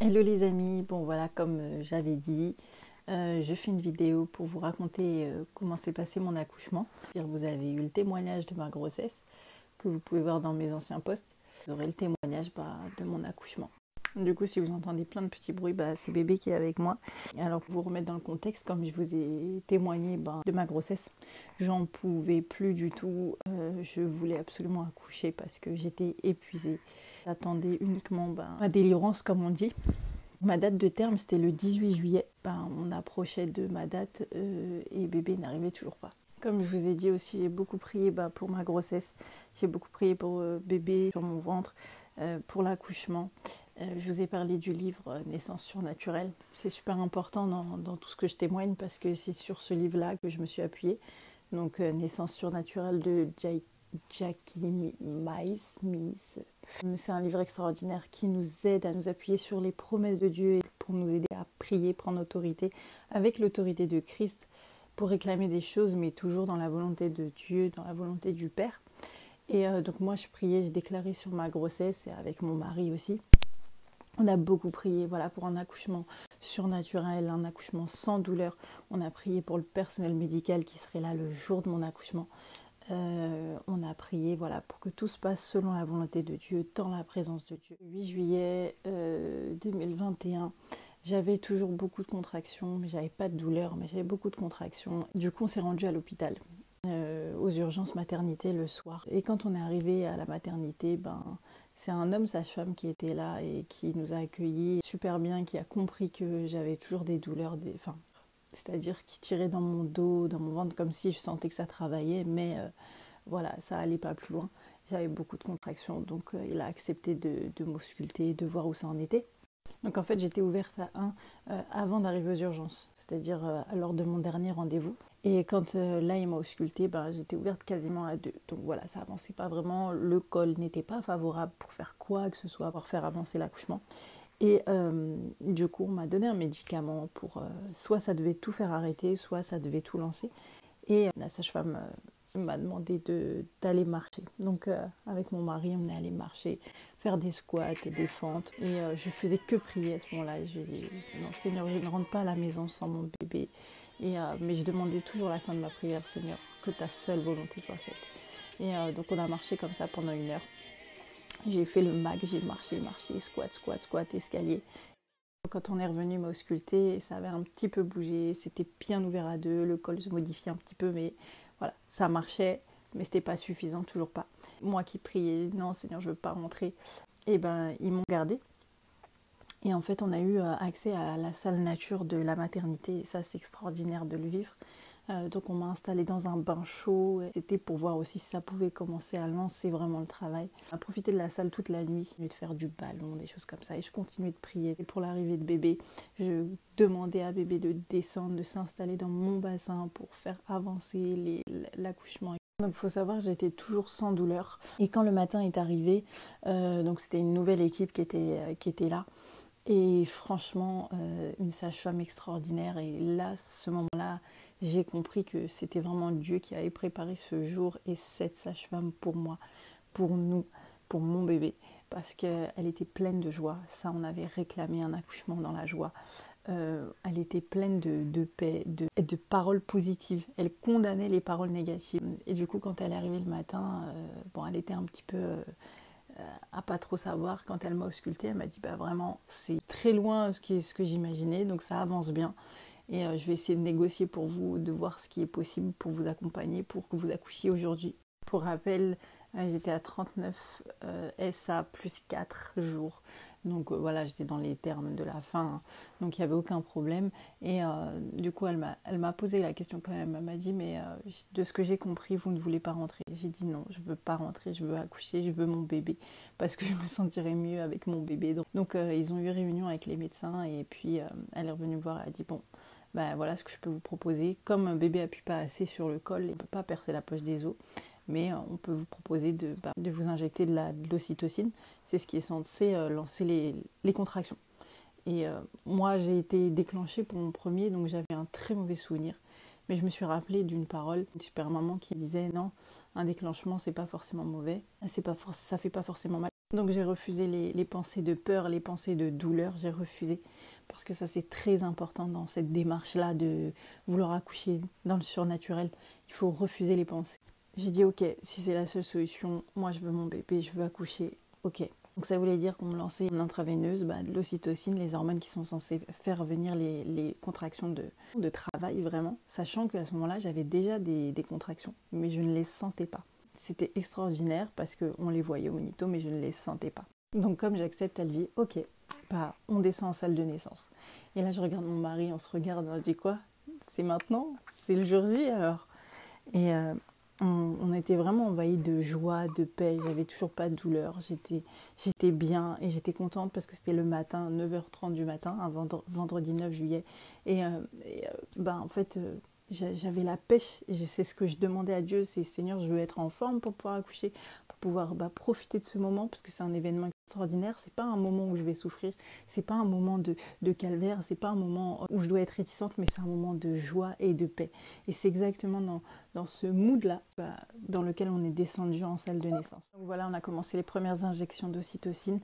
Hello les amis, bon voilà comme j'avais dit, je fais une vidéo pour vous raconter comment s'est passé mon accouchement. Vous avez eu le témoignage de ma grossesse que vous pouvez voir dans mes anciens posts. Vous aurez le témoignage de mon accouchement. Du coup si vous entendez plein de petits bruits, c'est bébé qui est avec moi. Alors pour vous remettre dans le contexte, comme je vous ai témoigné de ma grossesse, j'en pouvais plus du tout. Je voulais absolument accoucher parce que j'étais épuisée. J'attendais uniquement ma délivrance comme on dit. Ma date de terme, c'était le 18 juillet. On approchait de ma date et bébé n'arrivait toujours pas. Comme je vous ai dit aussi, j'ai beaucoup prié pour ma grossesse. J'ai beaucoup prié pour bébé sur mon ventre, pour l'accouchement. Je vous ai parlé du livre Naissance surnaturelle. C'est super important dans tout ce que je témoigne parce que c'est sur ce livre-là que je me suis appuyée. Donc Naissance surnaturelle de Jackie Mize. C'est un livre extraordinaire qui nous aide à nous appuyer sur les promesses de Dieu et pour nous aider à prier, prendre autorité avec l'autorité de Christ pour réclamer des choses, mais toujours dans la volonté de Dieu, dans la volonté du Père. Et donc moi je priais, j'ai déclaré sur ma grossesse et avec mon mari aussi. On a beaucoup prié pour un accouchement surnaturel, un accouchement sans douleur. On a prié pour le personnel médical qui serait là le jour de mon accouchement. On a prié pour que tout se passe selon la volonté de Dieu, dans la présence de Dieu. Le 8 juillet 2021, j'avais toujours beaucoup de contractions, mais j'avais pas de douleur, mais j'avais beaucoup de contractions. Du coup, on s'est rendu à l'hôpital, aux urgences maternité le soir. Et quand on est arrivé à la maternité, c'est un homme sage-femme qui était là et qui nous a accueillis super bien, qui a compris que j'avais toujours des douleurs, c'est-à-dire qui tirait dans mon dos, dans mon ventre, comme si je sentais que ça travaillait, mais ça allait pas plus loin. J'avais beaucoup de contractions, donc il a accepté de m'ausculter, de voir où ça en était. Donc en fait, j'étais ouverte à 1 avant d'arriver aux urgences, c'est-à-dire lors de mon dernier rendez-vous. Et quand là, il m'a auscultée, j'étais ouverte quasiment à 2. Donc voilà, ça avançait pas vraiment. Le col n'était pas favorable pour faire quoi que ce soit, pour faire avancer l'accouchement. Et du coup, on m'a donné un médicament pour soit ça devait tout faire arrêter, soit ça devait tout lancer. Et la sage-femme m'a demandé d'aller marcher. Donc avec mon mari, on est allé marcher, faire des squats, des fentes. Et je faisais que prier à ce moment-là. Je disais, non Seigneur, je ne rentre pas à la maison sans mon bébé. Mais je demandais toujours à la fin de ma prière, Seigneur, que ta seule volonté soit faite. Et donc on a marché comme ça pendant 1 heure. J'ai fait le mag, j'ai marché, squat, escalier. Quand on est revenu m'ausculter, ça avait un petit peu bougé, c'était bien ouvert à 2, le col se modifiait un petit peu, mais voilà, ça marchait, mais c'était pas suffisant, toujours pas. Moi qui priais, non Seigneur, je veux pas rentrer, et ils m'ont gardé. Et en fait, on a eu accès à la salle nature de la maternité, et ça c'est extraordinaire de le vivre. Donc on m'a installée dans un bain chaud. C'était pour voir aussi si ça pouvait commencer à lancer vraiment le travail. On a profité de la salle toute la nuit, de faire du ballon, des choses comme ça. Et je continuais de prier. Et pour l'arrivée de bébé, je demandais à bébé de descendre, de s'installer dans mon bassin pour faire avancer l'accouchement. Donc il faut savoir, j'étais toujours sans douleur. Et quand le matin est arrivé, donc c'était une nouvelle équipe qui était là. Et franchement, une sage-femme extraordinaire. Et là, ce moment-là, j'ai compris que c'était vraiment Dieu qui avait préparé ce jour et cette sage-femme pour moi, pour nous, pour mon bébé. Parce qu'elle était pleine de joie. Ça, on avait réclamé un accouchement dans la joie. Elle était pleine de paix, de paroles positives. Elle condamnait les paroles négatives. Et du coup, quand elle est arrivée le matin, elle était un petit peu... à pas trop savoir. Quand elle m'a auscultée, elle m'a dit vraiment c'est très loin ce que j'imaginais, donc ça avance bien et je vais essayer de négocier pour vous, de voir ce qui est possible pour vous accompagner, pour que vous accouchiez aujourd'hui. Pour rappel, j'étais à 39 SA plus 4 jours. Donc voilà, j'étais dans les termes de la fin, donc il n'y avait aucun problème. Et du coup, elle m'a posé la question quand même. Elle m'a dit, mais de ce que j'ai compris, vous ne voulez pas rentrer. J'ai dit non, je ne veux pas rentrer, je veux accoucher, je veux mon bébé, parce que je me sentirais mieux avec mon bébé. Donc ils ont eu réunion avec les médecins, et puis elle est revenue me voir, elle a dit, bon, voilà ce que je peux vous proposer. Comme un bébé appuie pas assez sur le col, il ne peut pas percer la poche des os. Mais on peut vous proposer de vous injecter de l'ocytocine. C'est ce qui est censé lancer les contractions. Et moi, j'ai été déclenchée pour mon premier, donc j'avais un très mauvais souvenir. Mais je me suis rappelée d'une parole, une super maman qui disait non, un déclenchement, c'est pas forcément mauvais, ça fait pas forcément mal. Donc j'ai refusé les pensées de peur, les pensées de douleur, j'ai refusé. Parce que ça c'est très important dans cette démarche-là de vouloir accoucher dans le surnaturel. Il faut refuser les pensées. J'ai dit ok, si c'est la seule solution, moi je veux mon bébé, je veux accoucher, ok. Donc ça voulait dire qu'on me lançait une intraveineuse, de l'ocytocine, les hormones qui sont censées faire venir les contractions de travail vraiment, sachant qu'à ce moment-là j'avais déjà des contractions, mais je ne les sentais pas. C'était extraordinaire parce qu'on les voyait au monito, mais je ne les sentais pas. Donc comme j'accepte, elle dit ok, on descend en salle de naissance. Et là je regarde mon mari, on se regarde, on dit quoi? C'est maintenant? C'est le jour J alors? Et on était vraiment envahis de joie, de paix. J'avais toujours pas de douleur. J'étais bien et j'étais contente parce que c'était le matin, 9h30 du matin, un vendredi 9 juillet. En fait, j'avais la pêche. Et c'est ce que je demandais à Dieu, c'est Seigneur, je veux être en forme pour pouvoir accoucher, pour pouvoir profiter de ce moment parce que c'est un événement extraordinaire. C'est pas un moment où je vais souffrir, c'est pas un moment de calvaire, c'est pas un moment où je dois être réticente, mais c'est un moment de joie et de paix. Et c'est exactement dans ce mood-là dans lequel on est descendu en salle de naissance. Donc voilà, on a commencé les premières injections d'ocytocine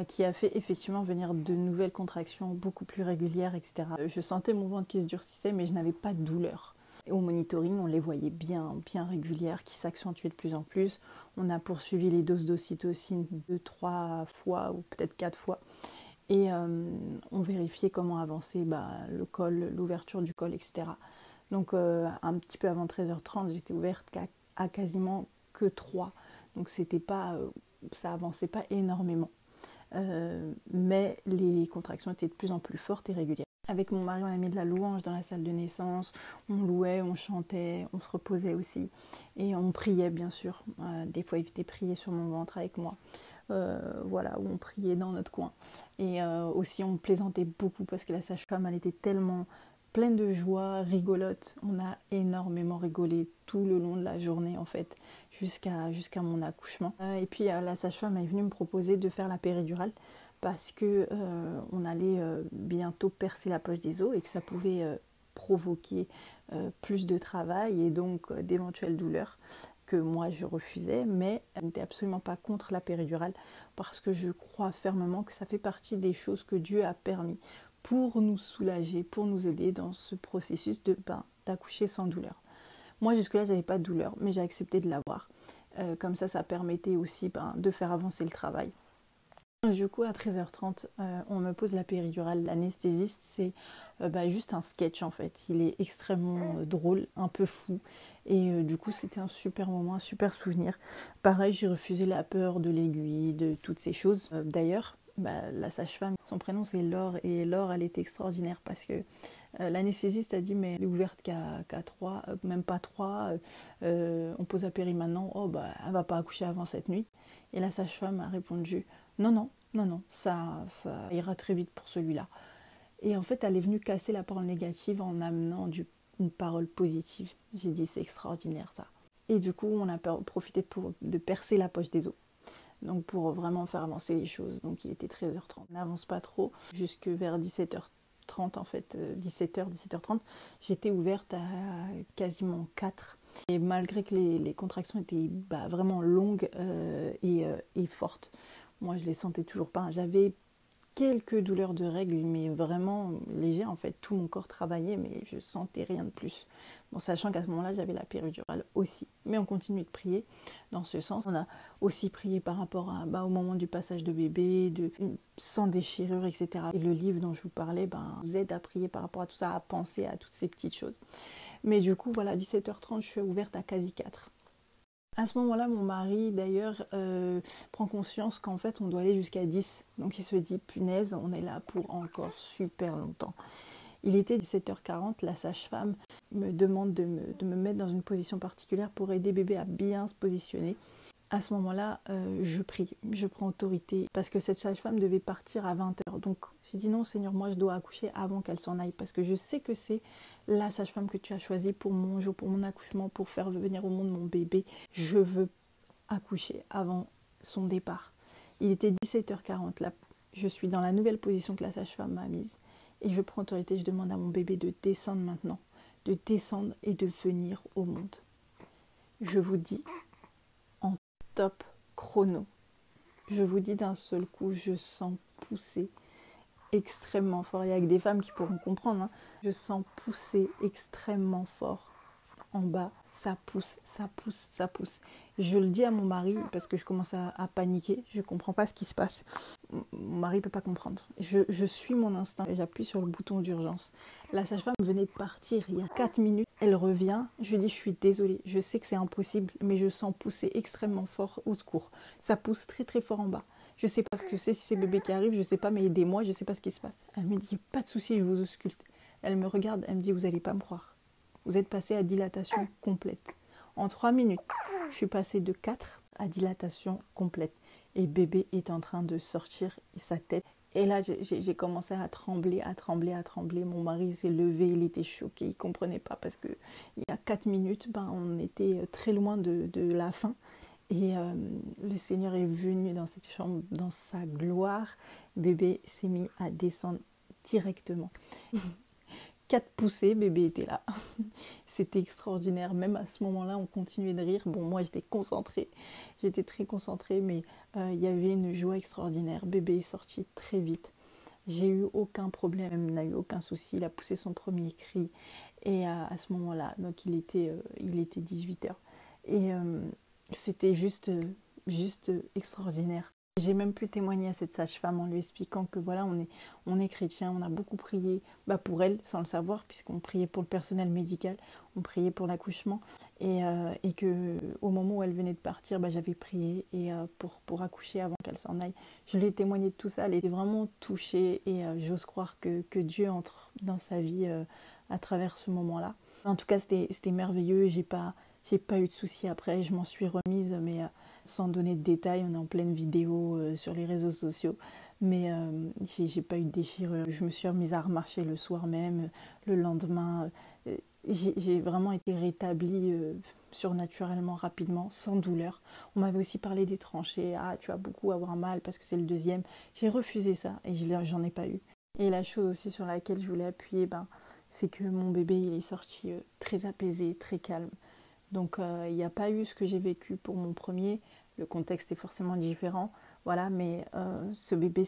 qui a fait effectivement venir de nouvelles contractions beaucoup plus régulières, etc. Je sentais mon ventre qui se durcissait, mais je n'avais pas de douleur. Et au monitoring, on les voyait bien régulières, qui s'accentuaient de plus en plus. On a poursuivi les doses d'ocytocine 2-3 fois ou peut-être 4 fois. Et on vérifiait comment avancer le col, l'ouverture du col, etc. Donc un petit peu avant 13h30, j'étais ouverte à quasiment que 3. Donc c'était pas, ça avançait pas énormément. Mais les contractions étaient de plus en plus fortes et régulières. Avec mon mari, on a mis de la louange dans la salle de naissance. On louait, on chantait, on se reposait aussi. Et on priait bien sûr. Des fois, il était prier sur mon ventre avec moi. Voilà, où on priait dans notre coin. Et aussi, on plaisantait beaucoup parce que la sage-femme, elle était tellement pleine de joie, rigolote. On a énormément rigolé tout le long de la journée en fait, jusqu'à mon accouchement. Et puis la sage-femme est venue me proposer de faire la péridurale parce que on allait bientôt percer la poche des os et que ça pouvait provoquer plus de travail et donc d'éventuelles douleurs que moi je refusais, mais elle n'était absolument pas contre la péridurale parce que je crois fermement que ça fait partie des choses que Dieu a permis pour nous soulager, pour nous aider dans ce processus d'accoucher sans douleur. Moi jusque-là j'avais pas de douleur, mais j'ai accepté de l'avoir. Comme ça permettait aussi de faire avancer le travail. Du coup, à 13h30, on me pose la péridurale. L'anesthésiste, c'est juste un sketch en fait. Il est extrêmement drôle, un peu fou. Et du coup, c'était un super moment, un super souvenir. Pareil, j'ai refusé la peur de l'aiguille, de toutes ces choses. D'ailleurs, la sage-femme, son prénom c'est Laure. Et Laure, elle était extraordinaire parce que l'anesthésiste a dit mais elle est ouverte qu'à 3, même pas 3. On pose la péri maintenant. Oh, elle va pas accoucher avant cette nuit. Et la sage-femme a répondu non, ça ira très vite pour celui-là. Et en fait, elle est venue casser la parole négative en amenant une parole positive. J'ai dit, c'est extraordinaire ça. Et du coup, on a profité de percer la poche des os. Donc pour vraiment faire avancer les choses. Donc il était 13h30. On n'avance pas trop, jusque vers 17h30 en fait, 17h, 17h30. J'étais ouverte à quasiment 4. Et malgré que les contractions étaient vraiment longues et fortes, moi je les sentais toujours pas. J'avais quelques douleurs de règles, mais vraiment légères en fait. Tout mon corps travaillait, mais je sentais rien de plus. Bon, sachant qu'à ce moment-là, j'avais la péridurale aussi. Mais on continue de prier dans ce sens. On a aussi prié par rapport au moment du passage de bébé, sans déchirure, etc. Et le livre dont je vous parlais vous aide à prier par rapport à tout ça, à penser à toutes ces petites choses. Mais du coup, voilà, 17h30, je suis ouverte à quasi 4. À ce moment-là, mon mari, d'ailleurs, prend conscience qu'en fait, on doit aller jusqu'à 10. Donc, il se dit, punaise, on est là pour encore super longtemps. Il était 17h40, la sage-femme me demande de me mettre dans une position particulière pour aider bébé à bien se positionner. À ce moment-là, je prie, je prends autorité parce que cette sage-femme devait partir à 20h. Donc, j'ai dit non, Seigneur, moi je dois accoucher avant qu'elle s'en aille parce que je sais que c'est la sage-femme que tu as choisie pour mon jour, pour mon accouchement, pour faire venir au monde mon bébé. Je veux accoucher avant son départ. Il était 17h40, là, je suis dans la nouvelle position que la sage-femme m'a mise et je prends autorité, je demande à mon bébé de descendre maintenant, de descendre et de venir au monde. Je vous dis, en top chrono, Je vous dis d'un seul coup, je sens pousser extrêmement fort. Il y a que des femmes qui pourront comprendre, hein. Je sens pousser extrêmement fort en bas. Ça pousse, ça pousse, ça pousse. Je le dis à mon mari parce que je commence à paniquer. Je ne comprends pas ce qui se passe. Mon mari ne peut pas comprendre. Je suis mon instinct et j'appuie sur le bouton d'urgence. La sage-femme venait de partir il y a 4 minutes. Elle revient. Je lui dis, je suis désolée. Je sais que c'est impossible, mais je sens pousser extrêmement fort au secours. Ça pousse très très fort en bas. Je ne sais pas ce que c'est, si c'est bébé qui arrive. Je ne sais pas, mais aidez-moi. Je ne sais pas ce qui se passe. Elle me dit, pas de souci, je vous ausculte. Elle me regarde. Elle me dit, vous n'allez pas me croire. Vous êtes passé à dilatation complète. En 3 minutes, je suis passée de 4 à dilatation complète. Et bébé est en train de sortir sa tête. Et là, j'ai commencé à trembler, à trembler, à trembler. Mon mari s'est levé, il était choqué, il ne comprenait pas parce qu'il y a 4 minutes, on était très loin de la fin. Et le Seigneur est venu dans cette chambre, dans sa gloire. Bébé s'est mis à descendre directement. 4 poussées, bébé était là. C'était extraordinaire. Même à ce moment-là, on continuait de rire. Bon, moi, j'étais concentrée. J'étais très concentrée, mais il y avait une joie extraordinaire. Bébé est sorti très vite. J'ai eu aucun problème, il n'a eu aucun souci. Il a poussé son premier cri. Et à ce moment-là, donc il était 18h. Et c'était juste extraordinaire. J'ai même pu témoigner à cette sage-femme en lui expliquant que voilà, on est chrétien, on a beaucoup prié pour elle, sans le savoir, puisqu'on priait pour le personnel médical, on priait pour l'accouchement, et que au moment où elle venait de partir, j'avais prié et pour accoucher avant qu'elle s'en aille. Je lui ai témoigné de tout ça, elle était vraiment touchée, et j'ose croire que Dieu entre dans sa vie à travers ce moment-là. En tout cas, c'était merveilleux, et j'ai pas eu de soucis après, je m'en suis remise, mais sans donner de détails, on est en pleine vidéo sur les réseaux sociaux, mais j'ai pas eu de déchirure. Je me suis remise à remarcher le soir même, le lendemain. J'ai vraiment été rétablie surnaturellement, rapidement, sans douleur. On m'avait aussi parlé des tranchées. Ah, tu vas beaucoup avoir mal parce que c'est le deuxième. J'ai refusé ça et j'en ai pas eu. Et la chose aussi sur laquelle je voulais appuyer, c'est que mon bébé il est sorti très apaisé, très calme. Donc il n'y a pas eu ce que j'ai vécu pour mon premier. Le contexte est forcément différent, voilà, mais ce bébé,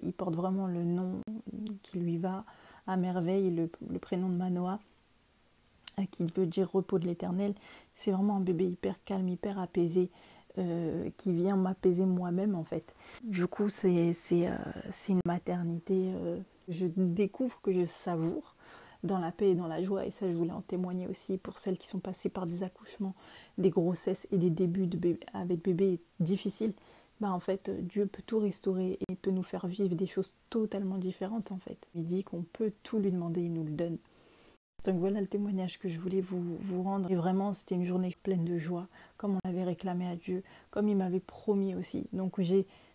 il porte vraiment le nom qui lui va à merveille, le prénom de Manoah, qui veut dire repos de l'Éternel. C'est vraiment un bébé hyper calme, hyper apaisé, qui vient m'apaiser moi-même en fait. Du coup, c'est une maternité, je découvre que je savoure dans la paix et dans la joie, et ça je voulais en témoigner aussi pour celles qui sont passées par des accouchements, des grossesses et des débuts avec bébé difficiles. En fait, Dieu peut tout restaurer et il peut nous faire vivre des choses totalement différentes en fait. Il dit qu'on peut tout lui demander, il nous le donne. Donc voilà le témoignage que je voulais vous rendre. Et vraiment, c'était une journée pleine de joie, comme on l'avait réclamé à Dieu, comme il m'avait promis aussi. Donc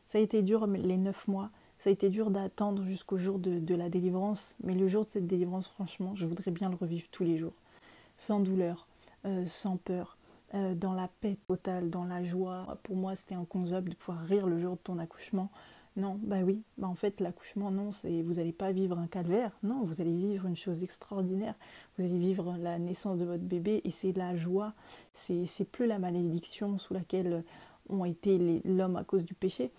ça a été dur les 9 mois, ça a été dur d'attendre jusqu'au jour de la délivrance, mais le jour de cette délivrance, franchement, je voudrais bien le revivre tous les jours, sans douleur, sans peur, dans la paix totale, dans la joie. Pour moi, c'était inconcevable de pouvoir rire le jour de ton accouchement. Non, oui, en fait, l'accouchement, non, vous n'allez pas vivre un calvaire, non, vous allez vivre une chose extraordinaire. Vous allez vivre la naissance de votre bébé et c'est la joie, c'est plus la malédiction sous laquelle ont été l'homme à cause du péché.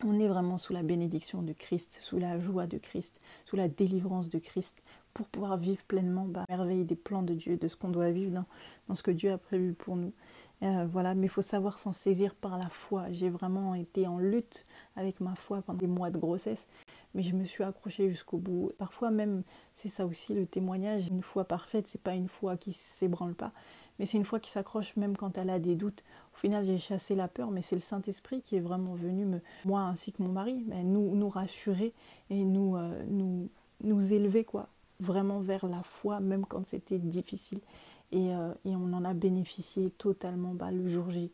On est vraiment sous la bénédiction de Christ, sous la joie de Christ, sous la délivrance de Christ, pour pouvoir vivre pleinement la merveille des plans de Dieu, de ce qu'on doit vivre dans ce que Dieu a prévu pour nous. Voilà, mais il faut savoir s'en saisir par la foi. J'ai vraiment été en lutte avec ma foi pendant des mois de grossesse, mais je me suis accrochée jusqu'au bout. Parfois même, c'est ça aussi le témoignage, une foi parfaite, c'est pas une foi qui s'ébranle pas, mais c'est une foi qui s'accroche même quand elle a des doutes. Au final, j'ai chassé la peur, mais c'est le Saint-Esprit qui est vraiment venu, moi ainsi que mon mari, nous rassurer et nous élever, vraiment vers la foi, même quand c'était difficile. Et on en a bénéficié totalement le jour J.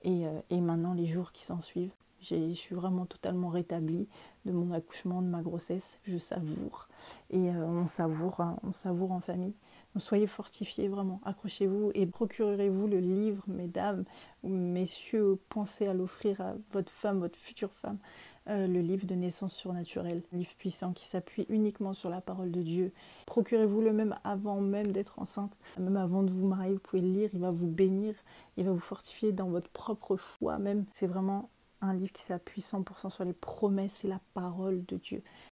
Et maintenant, les jours qui s'en suivent, je suis vraiment totalement rétablie de mon accouchement, de ma grossesse. Je savoure. Et on savoure en famille. Donc, soyez fortifiés, vraiment. Accrochez-vous et procurez-vous le livre, mesdames, messieurs, pensez à l'offrir à votre femme, votre future femme. Le livre de naissance surnaturelle, un livre puissant qui s'appuie uniquement sur la parole de Dieu. Procurez-vous-le même avant même d'être enceinte, même avant de vous marier, vous pouvez le lire, il va vous bénir, il va vous fortifier dans votre propre foi même. C'est vraiment un livre qui s'appuie 100% sur les promesses et la parole de Dieu.